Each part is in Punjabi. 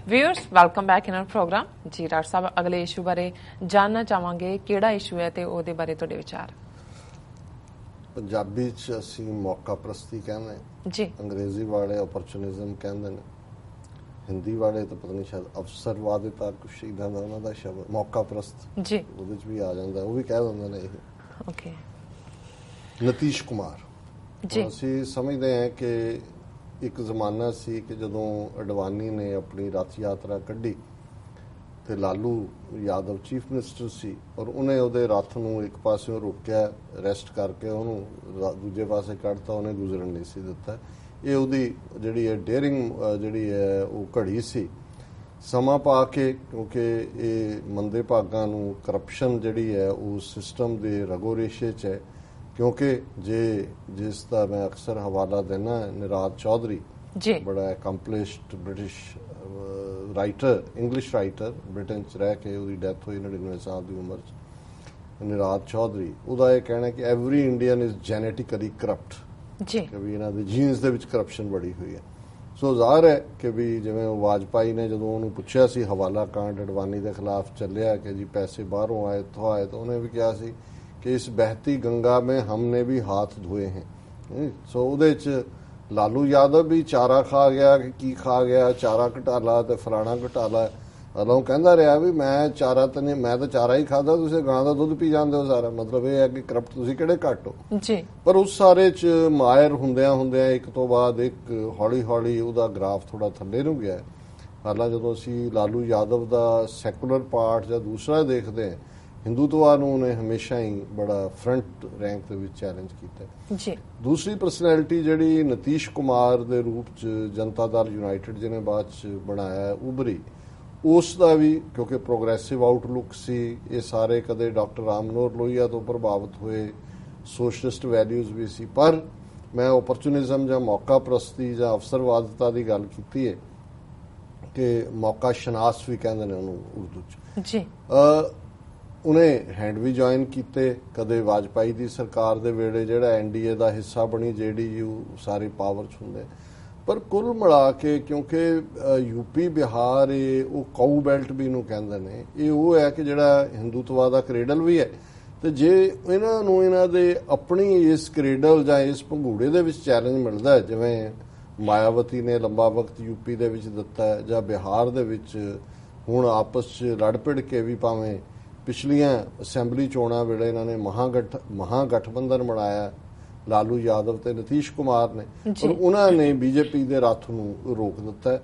Viewers welcome back in our programme जी। राठ साहब अगले इशू बारे जानना चाहांगे किहड़ा इशू है ते ओहदे बारे तुहाडे विचार। पंजाबी च असीं मौका प्रस्ती कहने जी, अंग्रेजी वाले अपॉर्चुनिज्म कहते हैं, हिंदी वाले तो पता नहीं शायद अवसरवादिता कुछ इदां दा उन्हां दा शब्द मौका प्रस्त जी, ਉਹਦੇ ਚ ਵੀ ਆ ਜਾਂਦਾ, ਉਹ ਵੀ ਕਹਿ ਦਿੰਦੇ ਨੇ ਇਹ। ओके ਨਤੀਸ਼ ਕੁਮਾਰ जी, ਅਸੀਂ ਸਮਝਦੇ ਹਾਂ ਕਿ ਇੱਕ ਜ਼ਮਾਨਾ ਸੀ ਕਿ ਜਦੋਂ ਅਡਵਾਨੀ ਨੇ ਆਪਣੀ ਰੱਥ ਯਾਤਰਾ ਕੱਢੀ ਤੇ ਲਾਲੂ ਯਾਦਵ ਚੀਫ ਮਿਨਿਸਟਰ ਸੀ ਔਰ ਉਹਨੇ ਉਹਦੇ ਰੱਥ ਨੂੰ ਇੱਕ ਪਾਸਿਓਂ ਰੋਕਿਆ, ਅਰੈਸਟ ਕਰਕੇ ਉਹਨੂੰ ਦੂਜੇ ਪਾਸੇ ਕੱਢਤਾ, ਉਹਨੇ ਗੁਜ਼ਰਨ ਨਹੀਂ ਸੀ ਦਿੱਤਾ। ਇਹ ਉਹਦੀ ਜਿਹੜੀ ਹੈ ਡੇਅਰਿੰਗ ਜਿਹੜੀ ਹੈ ਉਹ ਘੜੀ ਸੀ ਸਮਾਂ ਪਾ ਕੇ, ਕਿਉਂਕਿ ਇਹ ਮੰਦੇ ਭਾਗਾਂ ਨੂੰ ਕਰਪਸ਼ਨ ਜਿਹੜੀ ਹੈ ਉਹ ਸਿਸਟਮ ਦੇ ਰਗੋ ਰੇਸ਼ੇ 'ਚ ਹੈ। ਕਿਉਂਕਿ ਜਿਸ ਦਾ ਮੈਂ ਅਕਸਰ ਹਵਾਲਾ ਦੇਣਾ, ਨਿਰਾਦ ਚੌਧਰੀ जी, ਬੜਾ accomplished British writer, English writer, Britain 'ਚ ਰਹਿ ਕੇ ਉਹਦੀ ਡੈਥ ਹੋਈ 99 ਸਾਲ ਦੀ ਉਮਰ 'ਚ। ਨਿਰਾਦ ਚੌਧਰੀ ਉਹਦਾ ਇਹ ਕਹਿਣਾ ਕਿ every Indian is genetically corrupt, जी, ਕਿ ਵੀ ਇਹਨਾਂ ਦੇ ਜੀਨਸ ਦੇ ਵਿੱਚ ਕਰਪਸ਼ਨ ਬੜੀ ਹੋਈ ਹੈ। ਸੋ ਜ਼ਾਹਰ ਹੈ ਕਿ ਵੀ ਜਿਵੇਂ ਉਹ ਵਾਜਪਾਈ ਨੇ ਜਦੋਂ ਉਹਨੂੰ ਪੁੱਛਿਆ ਸੀ ਹਵਾਲਾ ਕਾਂਡ ਅਡਵਾਨੀ ਦੇ ਖਿਲਾਫ ਚੱਲਿਆ ਕਿ ਜੀ ਪੈਸੇ ਬਾਹਰੋਂ ਆਏ ਇੱਥੋਂ ਆਏ, ਤਾਂ ਉਹਨੇ ਵੀ ਕਿਹਾ ਸੀ ਕਿ ਇਸ ਬਹਿਤੀ ਗੰਗਾ में हमने भी हाथ धोए हैं। ਸੋ ਉਹਦੇ 'ਚ ਲਾਲੂ ਯਾਦਵ ਵੀ ਚਾਰਾ ਖਾ ਗਿਆ ਕਿ ਕੀ ਖਾ ਗਿਆ, ਚਾਰਾ ਘਟਾਲਾ ਤੇ ਫਲਾਣਾ ਘਟਾਲਾ। ਅਲੋਂ ਕਹਿੰਦਾ ਰਿਹਾ ਵੀ ਮੈਂ ਚਾਰਾ ਤਾਂ ਨਹੀਂ, ਮੈਂ ਤਾਂ ਚਾਰਾ ਹੀ ਖਾਦਾ, ਤੁਸੀਂ ਗਾਂ ਦਾ ਦੁੱਧ ਪੀ ਜਾਂਦੇ ਹੋ ਸਾਰਾ। ਮਤਲਬ ਇਹ ਹੈ ਕਿ ਕਰਪਟ ਤੁਸੀਂ ਕਿਹੜੇ ਘੱਟ ਹੋ। जी, ਪਰ ਉਸ ਸਾਰੇ 'ਚ ਮਾਇਰ ਹੁੰਦਿਆਂ ਇੱਕ ਤੋਂ ਬਾਅਦ ਇੱਕ ਹੌਲੀ ਹੌਲੀ ਉਹਦਾ ਗ੍ਰਾਫ ਥੋੜਾ ਥੱਲੇ ਨੂੰ ਗਿਆ। ਹਾਲਾਂ ਜਦੋਂ ਅਸੀਂ ਲਾਲੂ ਯਾਦਵ ਦਾ ਸੈਕੂਲਰ ਪਾਰਟ ਜਾਂ ਦੂਸਰਾ ਦੇਖਦੇ ਹਾਂ, ਹਿੰਦੂਤਵਾ ਨੂੰ ਉਹਨੇ ਹਮੇਸ਼ਾ ਹੀ ਬੜਾ ਫਰੰਟ ਰੈਂਕ ਦੇ ਵਿੱਚ ਚੈਲੰਜ ਕੀਤਾ। जी, ਦੂਸਰੀ ਪਰਸਨੈਲਿਟੀ ਜਿਹੜੀ ਨਤੀਸ਼ ਕੁਮਾਰ ਦੇ ਰੂਪ 'ਚ ਜਨਤਾ ਦਲ ਯੂਨਾਈਟਿਡ ਜਿਹਨੇ ਬਾਅਦ 'ਚ ਬਣਾਇਆ ਉਭਰੀ, ਉਸ ਦਾ ਵੀ ਕਿਉਂਕਿ ਪ੍ਰੋਗਰੈਸਿਵ ਆਊਟਲੁੱਕ ਸੀ। ਇਹ ਸਾਰੇ ਕਦੇ ਡਾਕਟਰ ਰਾਮ ਮਨੋਹਰ ਲੋਹੀਆ ਤੋਂ ਪ੍ਰਭਾਵਿਤ ਹੋਏ, ਸੋਸ਼ਲਿਸਟ ਵੈਲਿਊਜ਼ ਵੀ ਸੀ। ਪਰ ਮੈਂ ਓਪਰਚੁਨਿਜ਼ਮ ਜਾਂ ਮੌਕਾ ਪ੍ਰਸਤੀ ਜਾਂ ਅਵਸਰਵਾਦਤਾ ਦੀ ਗੱਲ ਕੀਤੀ ਹੈ ਕਿ ਮੌਕਾ ਸ਼ਨਾਸ ਵੀ ਕਹਿੰਦੇ ਨੇ ਉਹਨੂੰ ਉਰਦੂ 'ਚ। जी, ਉਹਨੇ ਹੈਂਡ ਵੀ ਜੁਆਇਨ ਕੀਤੇ, ਕਦੇ ਵਾਜਪਾਈ ਦੀ ਸਰਕਾਰ ਦੇ ਵੇਲੇ ਜਿਹੜਾ ਐਨਡੀਏ ਦਾ ਹਿੱਸਾ ਬਣੀ, ਜੇਡੀਯੂ ਸਾਰੇ ਪਾਵਰ 'ਚ ਹੁੰਦੇ। ਪਰ ਕੁੱਲ ਮਿਲਾ ਕੇ ਕਿਉਂਕਿ ਯੂਪੀ ਬਿਹਾਰ ਉਹ ਕਾਊ ਬੈਲਟ ਵੀ ਨੂੰ ਕਹਿੰਦੇ ਨੇ, ਇਹ ਉਹ ਹੈ ਕਿ ਜਿਹੜਾ ਹਿੰਦੂਤਵਾ ਦਾ ਕਰੇਡਲ ਵੀ ਹੈ। ਤੇ ਜੇ ਇਹਨਾਂ ਨੂੰ ਇਹਨਾਂ ਦੇ ਆਪਣੀ ਇਸ ਕਰੇਡਲ ਜਾਂ ਇਸ ਭੰਗੂੜੇ ਦੇ ਵਿੱਚ ਚੈਲੰਜ ਮਿਲਦਾ, ਜਿਵੇਂ ਮਾਇਆਵਤੀ ਨੇ ਲੰਬਾ ਵਕਤ ਯੂਪੀ ਦੇ ਵਿੱਚ ਦਿੱਤਾ ਜਾਂ ਬਿਹਾਰ ਦੇ ਵਿੱਚ ਹੁਣ ਆਪਸ 'ਚ ਲੜ ਭਿੜ ਕੇ ਵੀ, ਭਾਵੇਂ ਪਿਛਲੀਆਂ ਅਸੈਂਬਲੀ ਚੋਣਾਂ ਵੇਲੇ ਇਹਨਾਂ ਨੇ ਮਹਾਗਠਬੰਧਨ ਬਣਾਇਆ ਲਾਲੂ ਯਾਦਵ ਤੇ ਨਤੀਸ਼ ਕੁਮਾਰ ਨੇ, ਪਰ ਉਹਨਾਂ ਨੇ ਬੀਜੇਪੀ ਦੇ ਰੱਥ ਨੂੰ ਰੋਕ ਦਿੱਤਾ।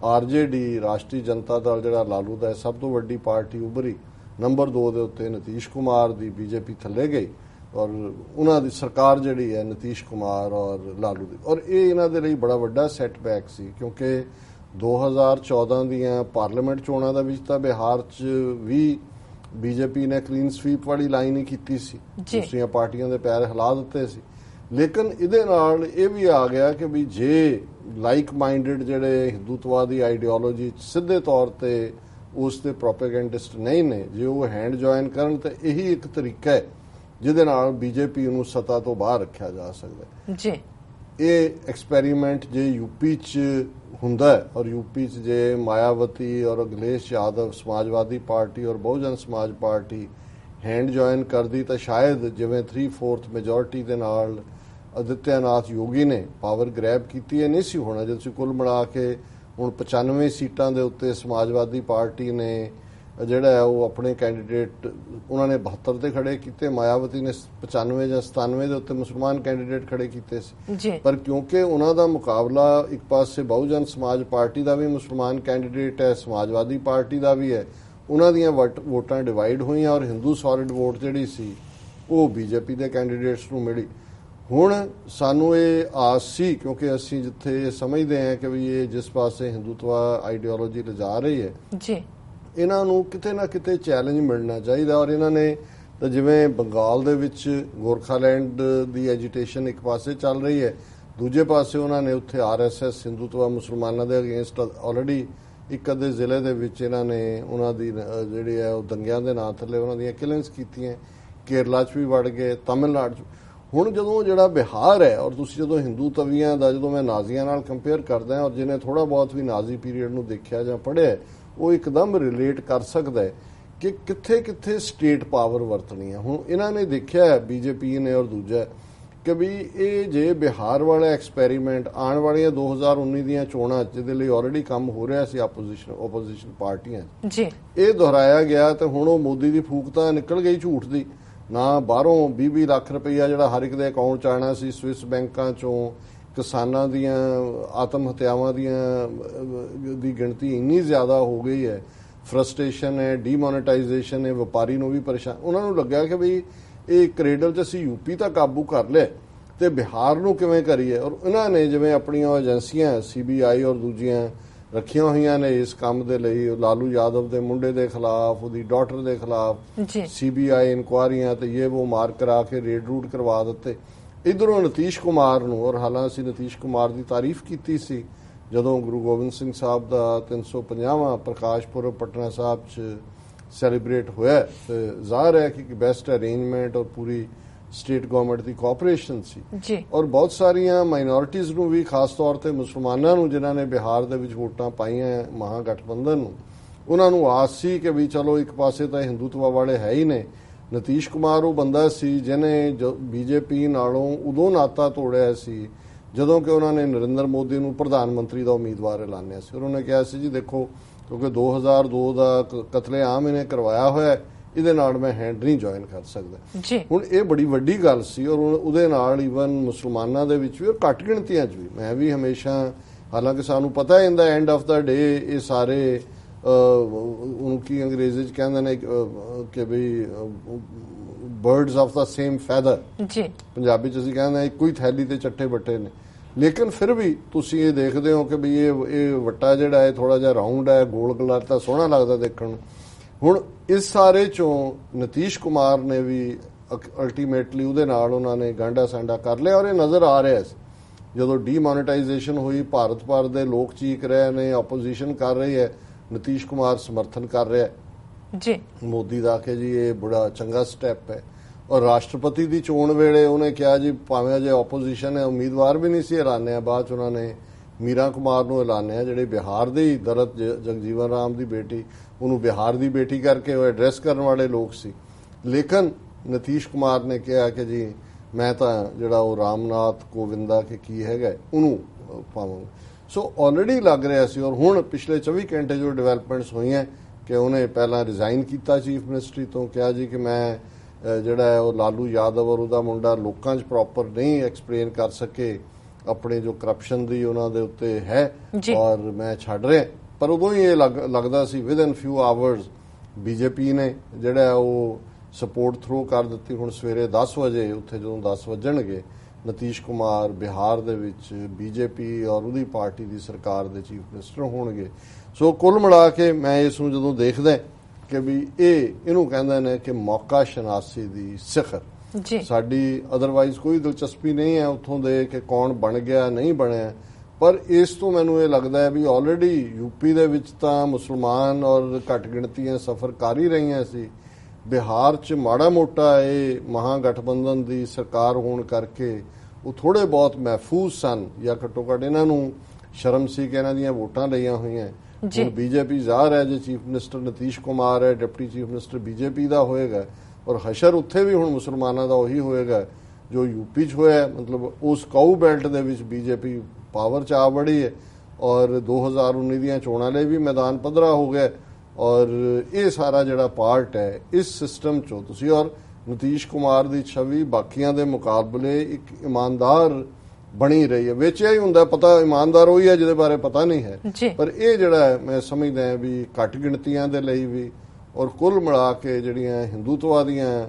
ਆਰਜੇਡੀ ਰਾਸ਼ਟਰੀ ਜਨਤਾ ਦਲ ਜਿਹੜਾ ਲਾਲੂ ਦਾ ਸਭ ਤੋਂ ਵੱਡੀ ਪਾਰਟੀ ਉਭਰੀ, ਨੰਬਰ 2 ਦੇ ਉੱਤੇ ਨਤੀਸ਼ ਕੁਮਾਰ ਦੀ ਬੀਜੇਪੀ ਥੱਲੇ ਗਈ ਔਰ ਉਹਨਾਂ ਦੀ ਸਰਕਾਰ ਜਿਹੜੀ ਹੈ ਨਤੀਸ਼ ਕੁਮਾਰ ਔਰ ਲਾਲੂ ਦੀ। ਔਰ ਇਹ ਇਹਨਾਂ ਦੇ ਲਈ ਬੜਾ ਵੱਡਾ ਸੈਟਬੈਕ ਸੀ ਕਿਉਂਕਿ 2014 ਦੀਆਂ ਪਾਰਲੀਮੈਂਟ ਚੋਣਾਂ ਦੇ ਵਿੱਚ ਤਾਂ ਬਿਹਾਰ 'ਚ ਵੀ ਬੀਜੇਪੀ ਨੇ ਕਲੀਨ ਸਵੀਪ ਵਾਲੀ ਲਾਈਨ ਹੀ ਕੀਤੀ ਸੀ, ਦੂਸਰੀਆਂ ਪਾਰਟੀਆਂ ਦੇ ਪੈਰ ਹਿਲਾ ਦਿੱਤੇ ਸੀ। ਲੇਕਿਨ ਇਹਦੇ ਨਾਲ ਇਹ ਵੀ ਆ ਗਿਆ ਕਿ ਵੀ ਜੇ ਲਾਈਕ ਮਾਈਂਡਡ ਜਿਹੜੇ ਹਿੰਦੂਤਵਾ ਦੀ ਆਈਡੀਓਲੋਜੀ ਸਿੱਧੇ ਤੌਰ ਤੇ ਉਸ ਦੇ ਪ੍ਰੋਪੇਗੈਂਡਿਸਟ ਨਹੀਂ ਨੇ, ਜੇ ਉਹ ਹੈਂਡ ਜੁਆਇਨ ਕਰਨ ਤਾਂ ਇਹੀ ਇੱਕ ਤਰੀਕਾ ਹੈ ਜਿਹਦੇ ਨਾਲ ਬੀਜੇਪੀ ਨੂੰ ਸੱਤਾ ਤੋਂ ਬਾਹਰ ਰੱਖਿਆ ਜਾ ਸਕਦਾ ਜੀ। ਇਹ ਐਕਸਪੈਰੀਮੈਂਟ ਜੇ ਯੂਪੀ 'ਚ ਹੁੰਦਾ ਹੈ ਔਰ ਯੂਪੀ 'ਚ ਜੇ ਮਾਇਆਵਤੀ ਔਰ ਅਖਿਲੇਸ਼ ਯਾਦਵ ਸਮਾਜਵਾਦੀ ਪਾਰਟੀ ਔਰ ਬਹੁਜਨ ਸਮਾਜ ਪਾਰਟੀ ਹੈਂਡ ਜੁਆਇਨ ਕਰਦੀ ਤਾਂ ਸ਼ਾਇਦ ਜਿਵੇਂ 3/4 ਮੈਜੋਰਿਟੀ ਦੇ ਨਾਲ ਆਦਿੱਤਿਆਨਾਥ ਯੋਗੀ ਨੇ ਪਾਵਰ ਗ੍ਰੈਬ ਕੀਤੀ ਹੈ, ਨਹੀਂ ਸੀ ਹੋਣਾ। ਜੇ ਤੁਸੀਂ ਕੁੱਲ ਮਿਲਾ ਕੇ ਹੁਣ 95 ਸੀਟਾਂ ਦੇ ਉੱਤੇ ਸਮਾਜਵਾਦੀ ਪਾਰਟੀ ਨੇ ਜਿਹੜਾ ਹੈ ਉਹ ਆਪਣੇ ਕੈਂਡੀਡੇਟ ਉਹਨਾਂ ਨੇ 72 ਤੇ ਖੜੇ ਕੀਤੇ, ਮਾਇਆਵਤੀ ਨੇ 95 ਜਾਂ 97 ਦੇ ਉੱਤੇ ਮੁਸਲਮਾਨ ਕੈਂਡੀਡੇਟ ਖੜੇ ਕੀਤੇ ਸੀ। ਪਰ ਕਿਉਂਕਿ ਉਹਨਾਂ ਦਾ ਮੁਕਾਬਲਾ ਇੱਕ ਪਾਸੇ ਬਹੁਜਨ ਸਮਾਜ ਪਾਰਟੀ ਦਾ ਵੀ ਮੁਸਲਮਾਨ ਕੈਂਡੀਡੇਟ ਹੈ, ਸਮਾਜਵਾਦੀ ਪਾਰਟੀ ਦਾ ਵੀ ਹੈ, ਉਹਨਾਂ ਦੀਆਂ ਵੋਟਾਂ ਡਿਵਾਈਡ ਹੋਈਆਂ ਔਰ ਹਿੰਦੂ ਸੋਲਿਡ ਵੋਟ ਜਿਹੜੀ ਸੀ ਉਹ ਬੀਜੇਪੀ ਦੇ ਕੈਂਡੀਡੇਟਸ ਨੂੰ ਮਿਲੀ। ਹੁਣ ਸਾਨੂੰ ਇਹ ਆਸ ਸੀ ਕਿਉਂਕਿ ਅਸੀਂ ਜਿੱਥੇ ਸਮਝਦੇ ਹਾਂ ਕਿ ਵੀ ਇਹ ਜਿਸ ਪਾਸੇ ਹਿੰਦੂਤਵਾ ਆਈਡੀਓਲੋਜੀ ਲਿਜਾ ਰਹੀ ਹੈ ਜੀ, ਇਹਨਾਂ ਨੂੰ ਕਿਤੇ ਨਾ ਕਿਤੇ ਚੈਲੰਜ ਮਿਲਣਾ ਚਾਹੀਦਾ। ਔਰ ਇਹਨਾਂ ਨੇ ਤਾਂ ਜਿਵੇਂ ਬੰਗਾਲ ਦੇ ਵਿੱਚ ਗੋਰਖਾਲੈਂਡ ਦੀ ਐਜੀਟੇਸ਼ਨ ਇੱਕ ਪਾਸੇ ਚੱਲ ਰਹੀ ਹੈ, ਦੂਜੇ ਪਾਸੇ ਉਹਨਾਂ ਨੇ ਉੱਥੇ ਆਰਐਸਐਸ ਹਿੰਦੂਤਵਾ ਮੁਸਲਮਾਨਾਂ ਦੇ ਅਗੇਂਸਟ ਆਲਰੇਡੀ ਇੱਕ ਅੱਧੇ ਜ਼ਿਲ੍ਹੇ ਦੇ ਵਿੱਚ ਇਹਨਾਂ ਨੇ ਉਹਨਾਂ ਦੀ ਜਿਹੜੇ ਹੈ ਉਹ ਦੰਗਿਆਂ ਦੇ ਨਾਂ ਥੱਲੇ ਉਹਨਾਂ ਦੀਆਂ ਕਿਲਿੰਗਸ ਕੀਤੀਆਂ। ਕੇਰਲਾ 'ਚ ਵੀ ਵੜ ਗਏ, ਤਮਿਲਨਾਡੂ 'ਚ। ਹੁਣ ਜਦੋਂ ਜਿਹੜਾ ਬਿਹਾਰ ਹੈ, ਔਰ ਤੁਸੀਂ ਜਦੋਂ ਹਿੰਦੂ ਤਵੀਆਂ ਦਾ ਜਦੋਂ ਮੈਂ ਨਾਜ਼ੀਆਂ ਨਾਲ ਕੰਪੇਅਰ ਕਰਦਾ ਔਰ ਜਿਹਨੇ ਥੋੜਾ ਬਹੁਤ ਵੀ ਨਾਜ਼ੀ ਪੀਰੀਅਡ ਨੂੰ ਦੇਖਿਆ ਜਾਂ ਪੜ੍ਹਿਆ, ਉਹ ਇੱਕਦਮ ਰਿਲੇਟ ਕਰ ਸਕਦਾ ਹੈ ਕਿ ਕਿੱਥੇ ਕਿੱਥੇ ਸਟੇਟ ਪਾਵਰ ਵਰਤਣੀ ਹੈ। ਹੁਣ ਇਹਨਾਂ ਨੇ ਦੇਖਿਆ ਬੀਜੇਪੀ ਨੇ ਔਰ ਦੂਜਾ ਕਿ ਵੀ ਇਹ ਜੇ ਬਿਹਾਰ ਵਾਲਾ ਐਕਸਪੈਰੀਮੈਂਟ ਆਉਣ ਵਾਲੀਆਂ 2019 ਦੀਆਂ ਚੋਣਾਂ ਜਿਹਦੇ ਲਈ ਆਲਰੇਡੀ ਕੰਮ ਹੋ ਰਿਹਾ ਸੀ ਆਪੋਜੀਸ਼ਨ ਪਾਰਟੀਆਂ ਜੀ, ਇਹ ਦੁਹਰਾਇਆ ਗਿਆ ਤੇ ਹੁਣ ਉਹ ਮੋਦੀ ਦੀ ਫੂਕ ਤਾਂ ਨਿਕਲ ਗਈ ਝੂਠ ਦੀ। ਨਾ ਬਾਹਰੋਂ 20-20 ਲੱਖ ਰੁਪਈਆ ਜਿਹੜਾ ਹਰ ਇੱਕ ਦੇ ਅਕਾਊਂਟ 'ਚ ਆਉਣਾ ਸੀ ਸਵਿਸ ਬੈਂਕਾਂ 'ਚੋਂ, ਕਿਸਾਨਾਂ ਦੀਆਂ ਆਤਮ ਹੱਤਿਆਵਾਂ ਦੀ ਗਿਣਤੀ ਇੰਨੀ ਜ਼ਿਆਦਾ ਹੋ ਗਈ ਹੈ, ਫਰਸਟ੍ਰੇਸ਼ਨ ਹੈ, ਡੀਮੋਨੇਟਾਈਜੇਸ਼ਨ ਹੈ, ਵਪਾਰੀ ਨੂੰ ਵੀ ਪਰੇਸ਼ਾਨ। ਉਹਨਾਂ ਨੂੰ ਲੱਗਿਆ ਕਿ ਵੀ ਇਹ ਕਰੇਡਲ 'ਚ ਅਸੀਂ ਯੂਪੀ ਤਾਂ ਕਾਬੂ ਕਰ ਲਿਆ ਤੇ ਬਿਹਾਰ ਨੂੰ ਕਿਵੇਂ ਕਰੀਏ। ਔਰ ਇਹਨਾਂ ਨੇ ਜਿਵੇਂ ਆਪਣੀਆਂ ਏਜੰਸੀਆਂ CBI ਔਰ ਦੂਜੀਆਂ ਰੱਖੀਆਂ ਹੋਈਆਂ ਨੇ ਇਸ ਕੰਮ ਦੇ ਲਈ, ਲਾਲੂ ਯਾਦਵ ਦੇ ਮੁੰਡੇ ਦੇ ਖਿਲਾਫ, ਉਹਦੀ ਡਾਟਰ ਦੇ ਖਿਲਾਫ CBI ਇਨਕੁਆਰੀਆਂ ਤੇ ਇਹ ਉਹ ਮਾਰ ਕਰਾ ਕੇ ਰੇਡ ਰੂਟ ਕਰਵਾ ਦਿੱਤੇ। ਇਧਰੋਂ ਨਤੀਸ਼ ਕੁਮਾਰ ਨੂੰ, ਔਰ ਹਾਲਾਂਕਿ ਅਸੀਂ ਨਤੀਸ਼ ਕੁਮਾਰ ਦੀ ਤਾਰੀਫ ਕੀਤੀ ਸੀ ਜਦੋਂ ਗੁਰੂ ਗੋਬਿੰਦ ਸਿੰਘ ਸਾਹਿਬ ਦਾ 350ਵਾਂ ਪ੍ਰਕਾਸ਼ ਪੁਰਬ ਪਟਨਾ ਸਾਹਿਬ 'ਚ ਸੈਲੀਬ੍ਰੇਟ ਹੋਇਆ ਤੇ ਜ਼ਾਹਰ ਹੈ ਕਿ ਬੈਸਟ ਅਰੇਂਜਮੈਂਟ ਔਰ ਪੂਰੀ ਸਟੇਟ ਗਵਰਨਮੈਂਟ ਦੀ ਕੋਆਪਰੇਸ਼ਨ ਸੀ ਜੀ। ਔਰ ਬਹੁਤ ਸਾਰੀਆਂ ਮਾਈਨੋਰਿਟੀਜ਼ ਨੂੰ ਵੀ, ਖਾਸ ਤੌਰ ਤੇ ਮੁਸਲਮਾਨਾਂ ਨੂੰ ਜਿਨ੍ਹਾਂ ਨੇ ਬਿਹਾਰ ਦੇ ਵਿੱਚ ਵੋਟਾਂ ਪਾਈਆਂ ਮਹਾਗਠਬੰਧਨ ਨੂੰ, ਉਹਨਾਂ ਨੂੰ ਆਸ ਸੀ ਕਿ ਵੀ ਚਲੋ ਇੱਕ ਪਾਸੇ ਤਾਂ ਹਿੰਦੂਤਵਾ ਵਾਲੇ ਹੈ ਹੀ ਨੇ। ਨਤੀਸ਼ ਕੁਮਾਰ ਉਹ ਬੰਦਾ ਸੀ ਜਿਹਨੇ ਬੀਜੇਪੀ ਨਾਲੋਂ ਉਦੋਂ ਨਾਤਾ ਤੋੜਿਆ ਸੀ ਜਦੋਂ ਕਿ ਉਹਨਾਂ ਨੇ ਨਰਿੰਦਰ ਮੋਦੀ ਨੂੰ ਪ੍ਰਧਾਨ ਮੰਤਰੀ ਦਾ ਉਮੀਦਵਾਰ ਐਲਾਨਿਆ ਸੀ। ਉਹਨਾਂ ਨੇ ਕਿਹਾ ਸੀ ਜੀ ਦੇਖੋ, ਕਿਉਂਕਿ 2002 ਦਾ ਕਤਲੇਆਮ ਇਹਨੇ ਕਰਵਾਇਆ ਹੋਇਆ, ਇਹਦੇ ਨਾਲ ਮੈਂ ਹੈਂਡ ਨਹੀਂ ਜੁਆਇਨ ਕਰ ਸਕਦਾ। ਹੁਣ ਇਹ ਬੜੀ ਵੱਡੀ ਗੱਲ ਸੀ ਔਰ ਉਹਦੇ ਨਾਲ ਈਵਨ ਮੁਸਲਮਾਨਾਂ ਦੇ ਵਿੱਚ ਵੀ ਔਰ ਘੱਟ ਗਿਣਤੀਆਂ 'ਚ ਵੀ। ਮੈਂ ਵੀ ਹਮੇਸ਼ਾ, ਹਾਲਾਂਕਿ ਸਾਨੂੰ ਪਤਾ ਹੈ ਇਨ ਦਾ ਐਂਡ ਆਫ ਦਾ ਡੇ ਇਹ ਸਾਰੇ ਉਹਨੂੰ ਕੀ ਅੰਗਰੇਜ਼ੀ 'ਚ ਕਹਿੰਦੇ ਨੇ ਕਿ ਵੀ birds of the same feather, Punjabi 'ਚ ਅਸੀਂ ਕਹਿੰਦੇ ਹਾਂ ਇੱਕੋ ਹੀ ਥੈਲੀ ਤੇ ਚੱਟੇ ਬੱਟੇ ਨੇ। ਲੇਕਿਨ ਫਿਰ ਵੀ ਤੁਸੀਂ ਇਹ ਦੇਖਦੇ ਹੋ ਕਿ ਵੀ ਇਹ ਵੱਟਾ ਜਿਹੜਾ ਹੈ ਥੋੜਾ ਜਿਹਾ ਰਾਉਂਡ ਹੈ, ਗੋਲ ਗਲਾਰ ਤਾਂ ਸੋਹਣਾ ਲੱਗਦਾ ਦੇਖਣ ਨੂੰ। ਹੁਣ ਇਸ ਸਾਰੇ ਚੋਂ ਨਤੀਸ਼ ਕੁਮਾਰ ਨੇ ਵੀ ਅਲਟੀਮੇਟਲੀ ਉਹਦੇ ਨਾਲ ਉਹਨਾਂ ਨੇ ਗਾਂਡਾ ਸਾਂਡਾ ਕਰ ਲਿਆ ਔਰ ਇਹ ਨਜ਼ਰ ਆ ਰਿਹਾ ਸੀ ਜਦੋਂ ਡੀਮੋਨੇਟਾਈਜੇਸ਼ਨ ਹੋਈ, ਭਾਰਤ ਭਰ ਦੇ ਲੋਕ ਚੀਕ ਰਹੇ ਨੇ, ਆਪੋਜੀਸ਼ਨ ਕਰ ਰਹੀ ਹੈ, ਨਤੀਸ਼ ਕੁਮਾਰ ਸਮਰਥਨ ਕਰ ਰਿਹਾ ਜੀ ਮੋਦੀ ਦਾ ਕਿ ਜੀ ਇਹ ਬੜਾ ਚੰਗਾ ਸਟੈਪ ਹੈ। ਔਰ ਰਾਸ਼ਟਰਪਤੀ ਦੀ ਚੋਣ ਵੇਲੇ ਉਹਨੇ ਕਿਹਾ ਜੀ ਭਾਵੇਂ ਜੇ ਆਪੋਜੀਸ਼ਨ ਹੈ, ਉਮੀਦਵਾਰ ਵੀ ਨਹੀਂ ਸੀ ਐਲਾਨਿਆ, ਬਾਅਦ ਚ ਉਹਨਾਂ ਨੇ ਮੀਰਾ ਕੁਮਾਰ ਨੂੰ ਐਲਾਨਿਆ ਜਿਹੜੇ ਬਿਹਾਰ ਦੀ ਦਰਤ ਜਗਜੀਵਨ ਰਾਮ ਦੀ ਬੇਟੀ, ਉਹਨੂੰ ਬਿਹਾਰ ਦੀ ਬੇਟੀ ਕਰਕੇ ਉਹ ਐਡਰੈਸ ਕਰਨ ਵਾਲੇ ਲੋਕ ਸੀ। ਲੇਕਿਨ ਨਤੀਸ਼ ਕੁਮਾਰ ਨੇ ਕਿਹਾ ਕਿ ਜੀ ਮੈਂ ਤਾਂ ਜਿਹੜਾ ਉਹ ਰਾਮਨਾਥ ਕੋਵਿੰਦਾ ਕਿ ਕੀ ਹੈਗਾ ਉਹਨੂੰ ਪਾਵਾਂਗਾ। ਸੋ ਆਲਰੇਡੀ ਲੱਗ ਰਿਹਾ ਸੀ। ਔਰ ਹੁਣ ਪਿਛਲੇ 24 ਘੰਟੇ ਜੋ ਡਿਵੈਲਪਮੈਂਟਸ ਹੋਈਆਂ ਕਿ ਉਹਨੇ ਪਹਿਲਾਂ ਰਿਜ਼ਾਈਨ ਕੀਤਾ ਚੀਫ ਮਿਨਿਸਟਰੀ ਤੋਂ, ਕਿਹਾ ਜੀ ਕਿ ਮੈਂ ਜਿਹੜਾ ਹੈ ਉਹ ਲਾਲੂ ਯਾਦਵ ਔਰ ਉਹਦਾ ਮੁੰਡਾ ਲੋਕਾਂ 'ਚ ਪ੍ਰੋਪਰ ਨਹੀਂ ਐਕਸਪਲੇਨ ਕਰ ਸਕੇ ਆਪਣੇ ਜੋ ਕਰਪਸ਼ਨ ਦੀ ਉਹਨਾਂ ਦੇ ਉੱਤੇ ਹੈ ਔਰ ਮੈਂ ਛੱਡ ਰਿਹਾ। ਪਰ ਉਦੋਂ ਹੀ ਇਹ ਲੱਗਦਾ ਸੀ ਵਿਦਨ ਫਿਊ ਆਵਰਸ ਬੀਜੇਪੀ ਨੇ ਜਿਹੜਾ ਉਹ ਸਪੋਰਟ ਥਰੂ ਕਰ ਦਿੱਤੀ। ਹੁਣ ਸਵੇਰੇ 10 ਵਜੇ ਉੱਥੇ ਜਦੋਂ 10 ਵੱਜਣਗੇ ਨਤੀਸ਼ ਕੁਮਾਰ ਬਿਹਾਰ ਦੇ ਵਿੱਚ ਬੀਜੇਪੀ ਔਰ ਉਹਦੀ ਪਾਰਟੀ ਦੀ ਸਰਕਾਰ ਦੇ ਚੀਫ ਮਿਨਿਸਟਰ ਹੋਣਗੇ। ਸੋ ਕੁੱਲ ਮਿਲਾ ਕੇ ਮੈਂ ਇਸ ਨੂੰ ਜਦੋਂ ਦੇਖਦਾ ਕਿ ਵੀ ਇਹਨੂੰ ਕਹਿੰਦੇ ਨੇ ਕਿ ਮੌਕਾ ਸ਼ਨਾਸੀ ਦੀ ਸਿਖਰ ਸਾਡੀ, ਅਦਰਵਾਈਜ਼ ਕੋਈ ਦਿਲਚਸਪੀ ਨਹੀਂ ਹੈ ਉੱਥੋਂ ਦੇ ਕਿ ਕੌਣ ਬਣ ਗਿਆ ਨਹੀਂ ਬਣਿਆ। ਪਰ ਇਸ ਤੋਂ ਮੈਨੂੰ ਇਹ ਲੱਗਦਾ ਹੈ ਵੀ ਆਲਰੇਡੀ ਯੂਪੀ ਦੇ ਵਿੱਚ ਤਾਂ ਮੁਸਲਮਾਨ ਔਰ ਘੱਟ ਗਿਣਤੀਆਂ ਸਫਰ ਕਰ ਹੀ ਰਹੀਆਂ ਸੀ। ਬਿਹਾਰ 'ਚ ਮਾੜਾ ਮੋਟਾ ਇਹ ਮਹਾਗਠਬੰਧਨ ਦੀ ਸਰਕਾਰ ਹੋਣ ਕਰਕੇ ਉਹ ਥੋੜੇ ਬਹੁਤ ਮਹਿਫੂਜ਼ ਸਨ ਜਾਂ ਘੱਟੋ ਘੱਟ ਇਹਨਾਂ ਨੂੰ ਸ਼ਰਮ ਸੀ ਕਿ ਇਹਨਾਂ ਦੀਆਂ ਵੋਟਾਂ ਲਈਆਂ ਹੋਈਆਂ। ਹੁਣ ਬੀਜੇਪੀ ਜ਼ਾਹਰ ਹੈ ਜੇ ਚੀਫ ਮਿਨਿਸਟਰ ਨਤੀਸ਼ ਕੁਮਾਰ ਹੈ, ਡਿਪਟੀ ਚੀਫ ਮਿਨਿਸਟਰ ਬੀਜੇਪੀ ਦਾ ਹੋਏਗਾ ਔਰ ਹਸ਼ਰ ਉੱਥੇ ਵੀ ਹੁਣ ਮੁਸਲਮਾਨਾਂ ਦਾ ਉਹੀ ਹੋਏਗਾ ਜੋ ਯੂਪੀ 'ਚ ਹੋਇਆ। ਮਤਲਬ ਉਸ ਕਾਊ ਬੈਲਟ ਦੇ ਵਿੱਚ ਬੀਜੇਪੀ ਪਾਵਰ 'ਚ ਆ ਵੜੀ ਹੈ ਔਰ 2019 ਦੀਆਂ ਚੋਣਾਂ ਲਈ ਵੀ ਮੈਦਾਨ ਪੱਧਰਾ ਹੋ ਗਿਆ। ਔਰ ਇਹ ਸਾਰਾ ਜਿਹੜਾ ਪਾਰਟ ਹੈ ਇਸ ਸਿਸਟਮ 'ਚੋਂ ਤੁਸੀਂ, ਔਰ ਨਤੀਸ਼ ਕੁਮਾਰ ਦੀ ਛਵੀ ਬਾਕੀਆਂ ਦੇ ਮੁਕਾਬਲੇ ਇੱਕ ਇਮਾਨਦਾਰ ਬਣੀ ਰਹੀ ਹੈ। ਵੇਚਿਆ ਹੀ ਹੁੰਦਾ, ਪਤਾ ਇਮਾਨਦਾਰ ਉਹੀ ਹੈ ਜਿਹਦੇ ਬਾਰੇ ਪਤਾ ਨਹੀਂ ਹੈ। ਪਰ ਇਹ ਜਿਹੜਾ ਮੈਂ ਸਮਝਦਾ ਵੀ ਘੱਟ ਗਿਣਤੀਆਂ ਦੇ ਲਈ ਵੀ ਔਰ ਕੁੱਲ ਮਿਲਾ ਕੇ ਜਿਹੜੀਆਂ ਹਿੰਦੂਤਵਾ ਦੀਆਂ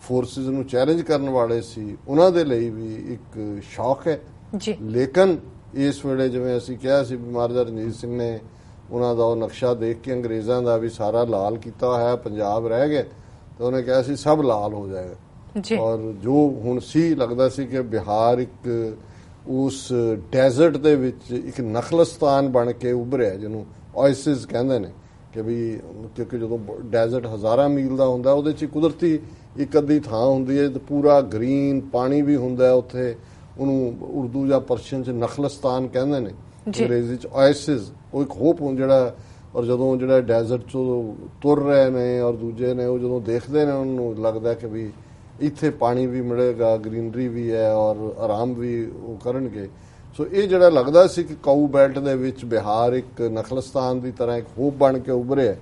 ਫੋਰਸਿਸ ਨੂੰ ਚੈਲੰਜ ਕਰਨ ਵਾਲੇ ਸੀ ਉਹਨਾਂ ਦੇ ਲਈ ਵੀ ਇੱਕ ਸ਼ੌਕ ਹੈ। ਲੇਕਿਨ ਇਸ ਵੇਲੇ ਜਿਵੇਂ ਅਸੀਂ ਕਿਹਾ ਸੀ ਮਹਾਰਾਜਾ ਰਣਜੀਤ ਸਿੰਘ ਨੇ ਉਹਨਾਂ ਦਾ ਉਹ ਨਕਸ਼ਾ ਦੇਖ ਕੇ ਅੰਗਰੇਜ਼ਾਂ ਦਾ ਵੀ ਸਾਰਾ ਲਾਲ ਕੀਤਾ ਹੋਇਆ, ਪੰਜਾਬ ਰਹਿ ਗਿਆ ਤਾਂ ਉਹਨੇ ਕਿਹਾ ਸੀ ਸਭ ਲਾਲ ਹੋ ਜਾਏਗਾ। ਔਰ ਜੋ ਹੁਣ ਸੀ ਲੱਗਦਾ ਸੀ ਕਿ ਬਿਹਾਰ ਇੱਕ ਉਸ ਡੈਜ਼ਰਟ ਦੇ ਵਿੱਚ ਇੱਕ ਨਖਲਸਤਾਨ ਬਣ ਕੇ ਉੱਭਰਿਆ ਜਿਹਨੂੰ ਓਏਸਿਸ ਕਹਿੰਦੇ ਨੇ ਕਿ ਵੀ ਕਿਉਂਕਿ ਜਦੋਂ ਡੈਜ਼ਰਟ ਹਜ਼ਾਰਾਂ ਮੀਲ ਦਾ ਹੁੰਦਾ ਉਹਦੇ 'ਚ ਕੁਦਰਤੀ ਇੱਕ ਅੱਧੀ ਥਾਂ ਹੁੰਦੀ ਹੈ ਤੇ ਪੂਰਾ ਗ੍ਰੀਨ ਪਾਣੀ ਵੀ ਹੁੰਦਾ ਉੱਥੇ, ਉਹਨੂੰ ਉਰਦੂ ਜਾਂ ਪਰਸ਼ੀਅਨ ਚ ਨਖਲਸਤਾਨ ਕਹਿੰਦੇ ਨੇ, ਅੰਗਰੇਜ਼ੀ ਚ ਓਏਸਿਸ। ਉਹ ਇੱਕ ਹੋਪ ਜਿਹੜਾ, ਔਰ ਜਦੋਂ ਜਿਹੜਾ ਡੈਜ਼ਰਟ ਚੋਂ ਤੁਰ ਰਹੇ ਨੇ ਔਰ ਦੂਜੇ ਨੇ ਉਹ ਜਦੋਂ ਦੇਖਦੇ ਨੇ ਉਹਨੂੰ ਲੱਗਦਾ ਕਿ ਵੀ ਇੱਥੇ ਪਾਣੀ ਵੀ ਮਿਲੇਗਾ, ਗ੍ਰੀਨਰੀ ਵੀ ਹੈ ਔਰ ਆਰਾਮ ਵੀ ਉਹ ਕਰਨਗੇ। ਸੋ ਇਹ ਜਿਹੜਾ ਲੱਗਦਾ ਸੀ ਕਿ ਕਾਊ ਬੈਲਟ ਦੇ ਵਿੱਚ ਬਿਹਾਰ ਇੱਕ ਨਖਲਸਤਾਨ ਦੀ ਤਰ੍ਹਾਂ ਇੱਕ ਹੋਪ ਬਣ ਕੇ ਉੱਭਰਿਆ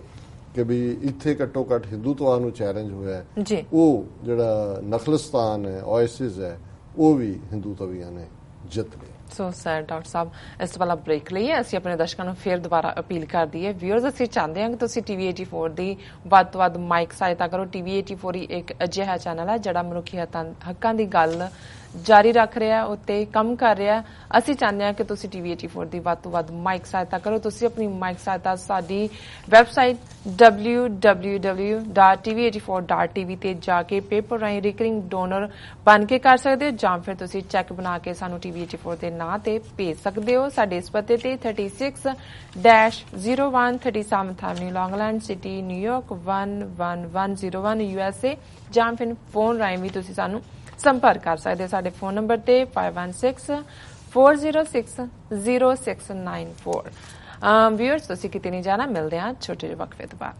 ਕਿ ਵੀ ਇੱਥੇ ਘੱਟੋ ਘੱਟ ਹਿੰਦੂਤਵਾ ਨੂੰ ਚੈਲੰਜ ਹੋਇਆ ਹੈ, ਉਹ ਜਿਹੜਾ ਨਖਲਸਤਾਨ ਹੈ, ਓਏਸਿਸ ਹੈ, ਉਹ ਵੀ ਹਿੰਦੂਤਵੀਆਂ ਨੇ ਜਿੱਤ ਗਏ। ਸੋ ਸਰ ਡਾਕਟਰ ਸਾਹਿਬ, ਇਸ ਤੋਂ ਪਹਿਲਾਂ ਬ੍ਰੇਕ ਲਈਏ। ਅਸੀਂ ਆਪਣੇ ਦਰਸ਼ਕਾਂ ਨੂੰ ਫਿਰ ਦੁਬਾਰਾ ਅਪੀਲ ਕਰ ਦਈਏ। ਵਿਊਅਰਸ, ਅਸੀਂ ਚਾਹੁੰਦੇ ਹਾਂ ਕਿ ਤੁਸੀਂ TV 84 ਦੀ ਵੱਧ ਤੋਂ ਵੱਧ ਮਾਈਕ ਸਹਾਇਤਾ ਕਰੋ। TV 84 ਹੀ ਇੱਕ ਅਜਿਹਾ ਚੈਨਲ ਹੈ ਜਿਹੜਾ ਮਨੁੱਖੀ ਹੱਕਾਂ ਦੀ ਗੱਲ ਜਾਰੀ ਰੱਖ ਰਿਹਾ, ਉੱਤੇ ਕੰਮ ਕਰ ਰਿਹਾ। ਅਸੀਂ ਚਾਹੁੰਦੇ ਹਾਂ ਕਿ ਤੁਸੀਂ TV 84 ਦੀ ਵੱਧ ਤੋਂ ਵੱਧ ਮਾਈਕ ਸਹਾਇਤਾ ਕਰੋ। ਤੁਸੀਂ ਆਪਣੀ ਮਾਈਕ ਸਹਾਇਤਾ ਸਾਡੀ ਵੈਬਸਾਈਟ www.tv84.tv ਤੇ ਜਾ ਕੇ ਪੇਪਰ ਰਾਹੀਂ ਰਿਕਰਿੰਗ ਡੋਨਰ ਬਣ ਕੇ ਕਰ ਸਕਦੇ ਹੋ, ਜਾਂ ਫਿਰ ਤੁਸੀਂ ਚੈੱਕ ਬਣਾ ਕੇ ਸਾਨੂੰ TV 84 ਦੇ ਨਾਂ ਤੇ ਭੇਜ ਸਕਦੇ ਹੋ। ਸਾਡੇ ਇਸ ਪਤੇ ਤੇ 36-01 37th Avenue, Long Island City, New York 11101 USA, ਜਾਂ ਫਿਰ ਫੋਨ ਰਾਹੀਂ ਵੀ ਤੁਸੀਂ ਸਾਨੂੰ ਸੰਪਰਕ ਕਰ ਸਕਦੇ। ਸਾਡੇ ਫੋਨ ਨੰਬਰ ਤੇ 5164060694। ਵਿਊਅਰਸ, ਤੁਸੀਂ ਕਿਤੇ ਨਹੀਂ ਜਾਣਾ, ਮਿਲਦੇ ਹਾਂ ਛੋਟੇ ਜਿਹੇ ਵਕਫੇ ਤੋਂ ਬਾਅਦ।